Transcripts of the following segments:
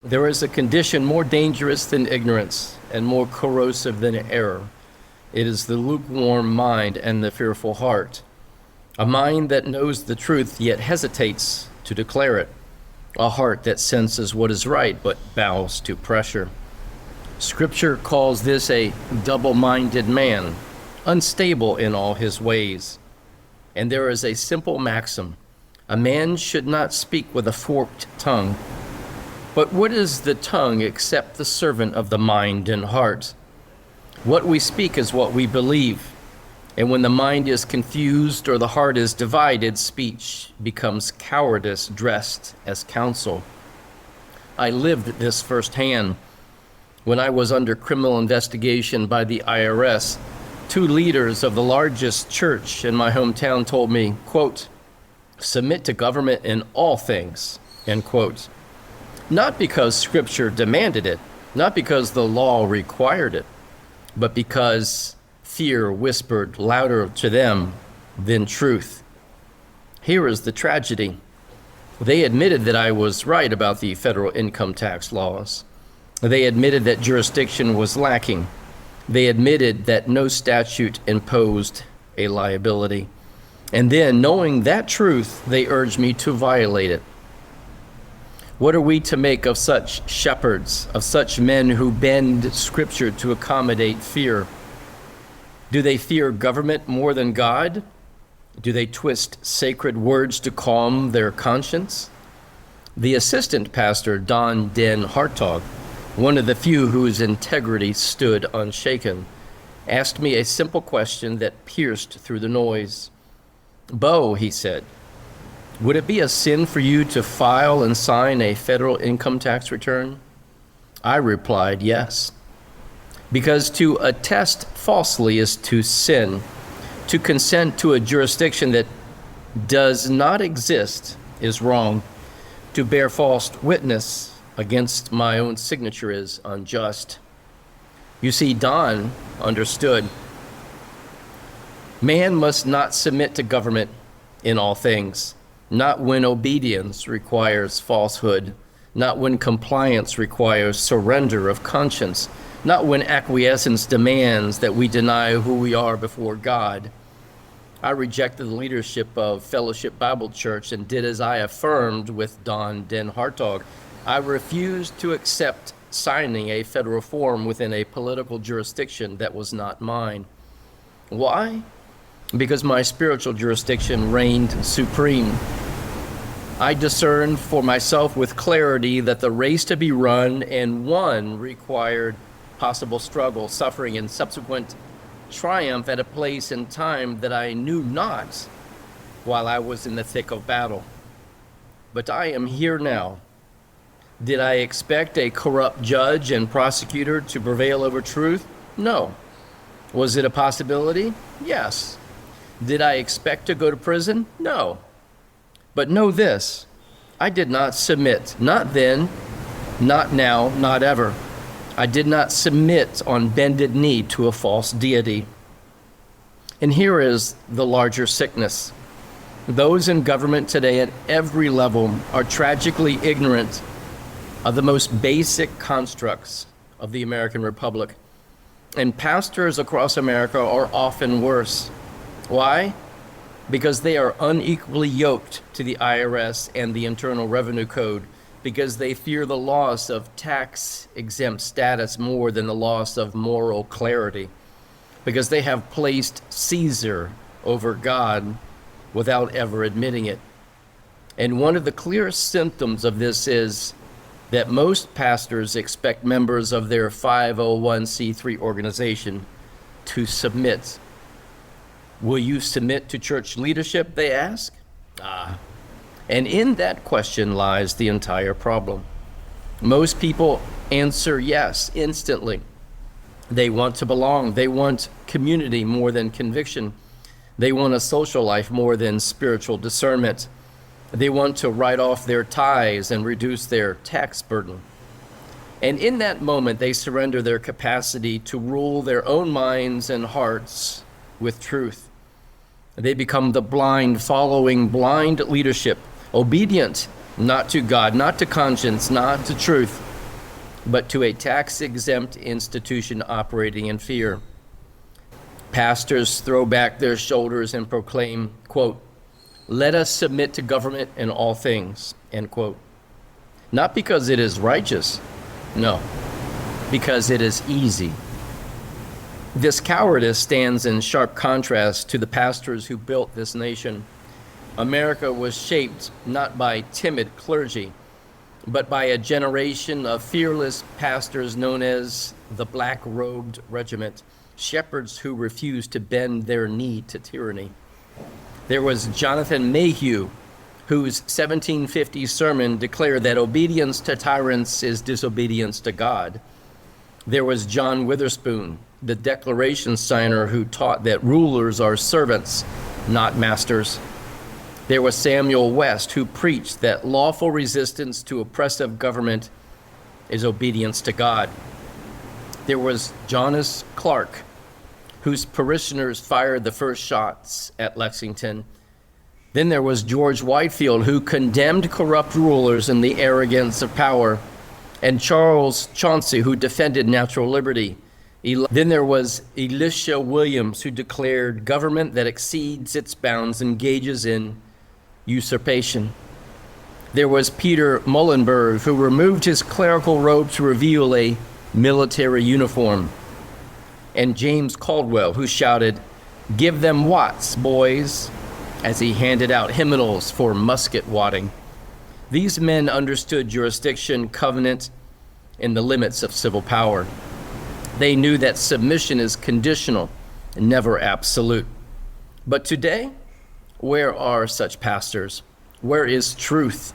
There is a condition more dangerous than ignorance and more corrosive than error. It is the lukewarm mind and the fearful heart. A mind that knows the truth yet hesitates to declare it. A heart that senses what is right but bows to pressure. Scripture calls this a double-minded man, unstable in all his ways. And there is a simple maxim: a man should not speak with a forked tongue. But what is the tongue except the servant of the mind and heart? What we speak is what we believe. And when the mind is confused or the heart is divided, speech becomes cowardice dressed as counsel. I lived this firsthand. When I was under criminal investigation by the IRS, two leaders of the largest church in my hometown told me, quote, "Submit to government in all things," end quote. Not because Scripture demanded it, not because the law required it, but because fear whispered louder to them than truth. Here is the tragedy. They admitted that I was right about the federal income tax laws. They admitted that jurisdiction was lacking. They admitted that no statute imposed a liability. And then, knowing that truth, they urged me to violate it. What are we to make of such shepherds, of such men who bend Scripture to accommodate fear? Do they fear government more than God? Do they twist sacred words to calm their conscience? The assistant pastor, Don Den Hartog, one of the few whose integrity stood unshaken, asked me a simple question that pierced through the noise. "Bo," he said, "would it be a sin for you to file and sign a federal income tax return?" I replied, yes. Because to attest falsely is to sin. To consent to a jurisdiction that does not exist is wrong. To bear false witness against my own signature is unjust. You see, Don understood. Man must not submit to government in all things. Not when obedience requires falsehood, not when compliance requires surrender of conscience, not when acquiescence demands that we deny who we are before God. I rejected the leadership of Fellowship Bible Church and did as I affirmed with Don Den Hartog. I refused to accept signing a federal form within a political jurisdiction that was not mine. Why? Because my spiritual jurisdiction reigned supreme. I discerned for myself with clarity that the race to be run and won required possible struggle, suffering, and subsequent triumph at a place and time that I knew not while I was in the thick of battle. But I am here now. Did I expect a corrupt judge and prosecutor to prevail over truth? No. Was it a possibility? Yes. Did I expect to go to prison? No. But know this, I did not submit, not then, not now, not ever. I did not submit on bended knee to a false deity. And here is the larger sickness. Those in government today at every level are tragically ignorant of the most basic constructs of the American Republic. And pastors across America are often worse. Why? Because they are unequally yoked to the IRS and the Internal Revenue Code, because they fear the loss of tax-exempt status more than the loss of moral clarity, because they have placed Caesar over God without ever admitting it. And one of the clearest symptoms of this is that most pastors expect members of their 501c3 organization to submit. Will you submit to church leadership, they ask? And in that question lies the entire problem. Most people answer yes instantly. They want to belong. They want community more than conviction. They want a social life more than spiritual discernment. They want to write off their tithes and reduce their tax burden. And in that moment, they surrender their capacity to rule their own minds and hearts with truth. They become the blind following blind leadership, obedient not to God, not to conscience, not to truth, but to a tax-exempt institution operating in fear. Pastors throw back their shoulders and proclaim, quote, "Let us submit to government in all things," end quote. Not because it is righteous, no, because it is easy. This cowardice stands in sharp contrast to the pastors who built this nation. America was shaped not by timid clergy, but by a generation of fearless pastors known as the Black-Robed Regiment, shepherds who refused to bend their knee to tyranny. There was Jonathan Mayhew, whose 1750 sermon declared that obedience to tyrants is disobedience to God. There was John Witherspoon, the Declaration signer, who taught that rulers are servants, not masters. There was Samuel West, who preached that lawful resistance to oppressive government is obedience to God. There was Jonas Clark, whose parishioners fired the first shots at Lexington. Then there was George Whitefield, who condemned corrupt rulers and the arrogance of power, and Charles Chauncey, who defended natural liberty. Then there was Elisha Williams, who declared government that exceeds its bounds engages in usurpation. There was Peter Muhlenberg, who removed his clerical robe to reveal a military uniform. And James Caldwell, who shouted, "Give them Watts, boys," as he handed out hymnals for musket wadding. These men understood jurisdiction, covenant, and the limits of civil power. They knew that submission is conditional and never absolute. But today, where are such pastors? Where is truth?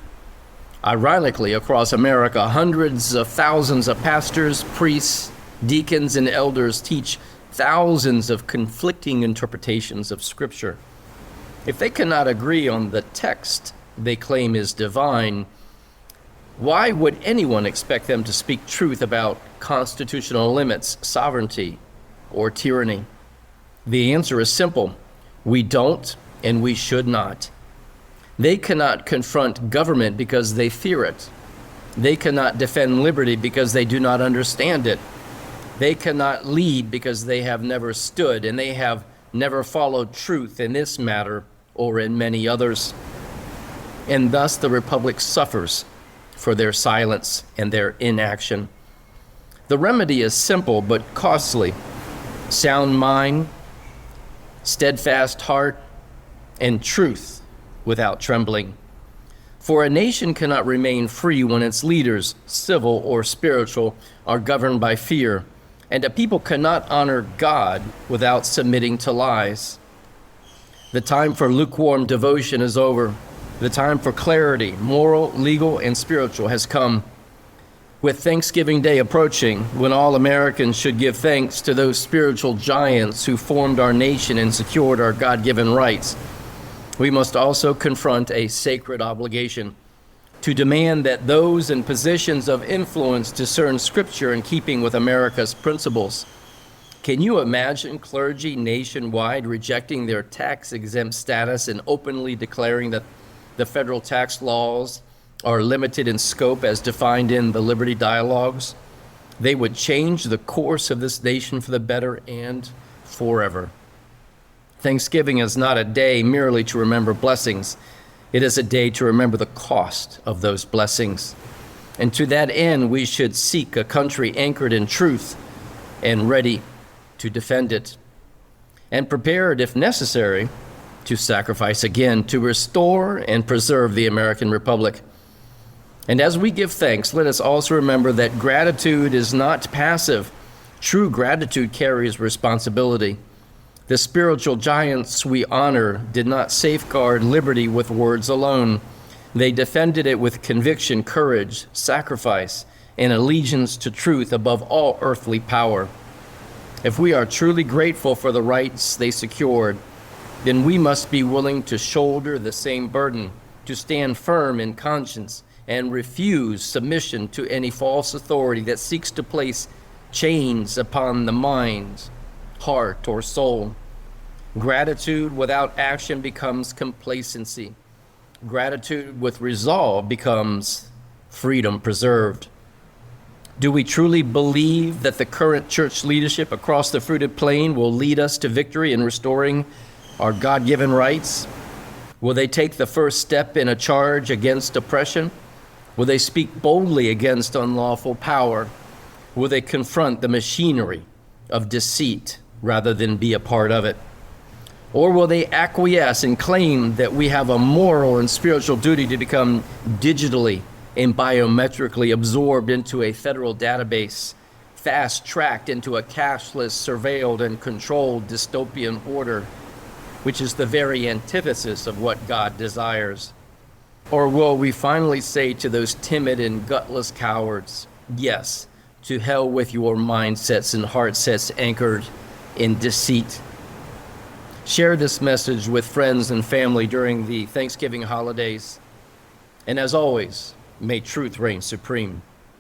Ironically, across America, hundreds of thousands of pastors, priests, deacons, and elders teach thousands of conflicting interpretations of Scripture. If they cannot agree on the text they claim is divine, why would anyone expect them to speak truth about constitutional limits, sovereignty, or tyranny? The answer is simple. We don't, and we should not. They cannot confront government because they fear it. They cannot defend liberty because they do not understand it. They cannot lead because they have never stood, and they have never followed truth in this matter or in many others. And thus the Republic suffers for their silence and their inaction. The remedy is simple but costly. Sound mind, steadfast heart, and truth without trembling. For a nation cannot remain free when its leaders, civil or spiritual, are governed by fear, and a people cannot honor God without submitting to lies. The time for lukewarm devotion is over. The time for clarity, moral, legal, and spiritual, has come. With Thanksgiving Day approaching, when all Americans should give thanks to those spiritual giants who formed our nation and secured our God-given rights, we must also confront a sacred obligation to demand that those in positions of influence discern Scripture in keeping with America's principles. Can you imagine clergy nationwide rejecting their tax-exempt status and openly declaring that the federal tax laws are limited in scope as defined in the Liberty Dialogues? They would change the course of this nation for the better and forever. Thanksgiving is not a day merely to remember blessings. It is a day to remember the cost of those blessings. And to that end, we should seek a country anchored in truth and ready to defend it, and prepared, if necessary, to sacrifice again to restore and preserve the American Republic. And as we give thanks, let us also remember that gratitude is not passive. True gratitude carries responsibility. The spiritual giants we honor did not safeguard liberty with words alone. They defended it with conviction, courage, sacrifice, and allegiance to truth above all earthly power. If we are truly grateful for the rights they secured, then we must be willing to shoulder the same burden, to stand firm in conscience, and refuse submission to any false authority that seeks to place chains upon the mind, heart, or soul. Gratitude without action becomes complacency. Gratitude with resolve becomes freedom preserved. Do we truly believe that the current church leadership across the fruited plain will lead us to victory in restoring our God-given rights? Will they take the first step in a charge against oppression? Will they speak boldly against unlawful power? Will they confront the machinery of deceit rather than be a part of it? Or will they acquiesce and claim that we have a moral and spiritual duty to become digitally and biometrically absorbed into a federal database, fast-tracked into a cashless, surveilled, and controlled dystopian order, which is the very antithesis of what God desires? Or will we finally say to those timid and gutless cowards, yes, to hell with your mindsets and heart sets anchored in deceit? Share this message with friends and family during the Thanksgiving holidays. And as always, may truth reign supreme.